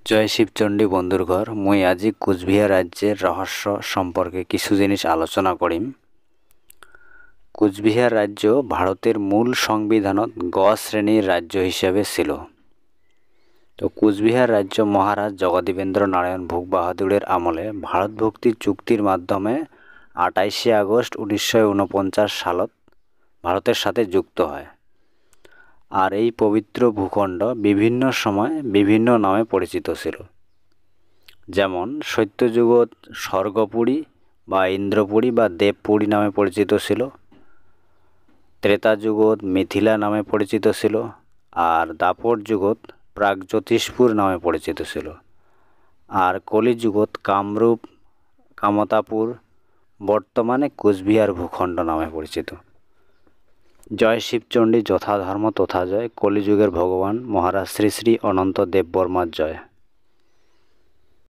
জয় শিবচণ্ডী বন্ধুর ঘর। মুই আজি কোচবিহার রাজ্যের রহস্য সম্পর্কে কিছু জিনিস আলোচনা করিম। কোচবিহার রাজ্য ভারতের মূল সংবিধানত গ শ্রেণীর রাজ্য হিসাবে ছিল। তো কোচবিহার রাজ্য মহারাজ জগদীবেন্দ্র নারায়ণ ভূপ বাহাদুরের আমলে ভারত ভক্তি চুক্তির মাধ্যমে 28শে আগস্ট 1949 সালত ভারতের সাথে যুক্ত হয়। আর এই পবিত্র ভূখণ্ড বিভিন্ন সময় বিভিন্ন নামে পরিচিত ছিল, যেমন সত্যযুগত স্বর্গপুরী বা ইন্দ্রপুরী বা দেবপুরী নামে পরিচিত ছিল, ত্রেতা যুগত মিথিলা নামে পরিচিত ছিল, আর দাপর যুগত প্রাগজ্যোতিষপুর নামে পরিচিত ছিল, আর কলিযুগত কামরূপ কামতাপুর বর্তমানে কোচবিহার ভূখণ্ড নামে পরিচিত। জয় শিবচণ্ডী, যথা ধর্ম তথা জয়। কলিযুগের ভগবান মহারাজ শ্রী শ্রী অনন্ত দেববর্মার জয়।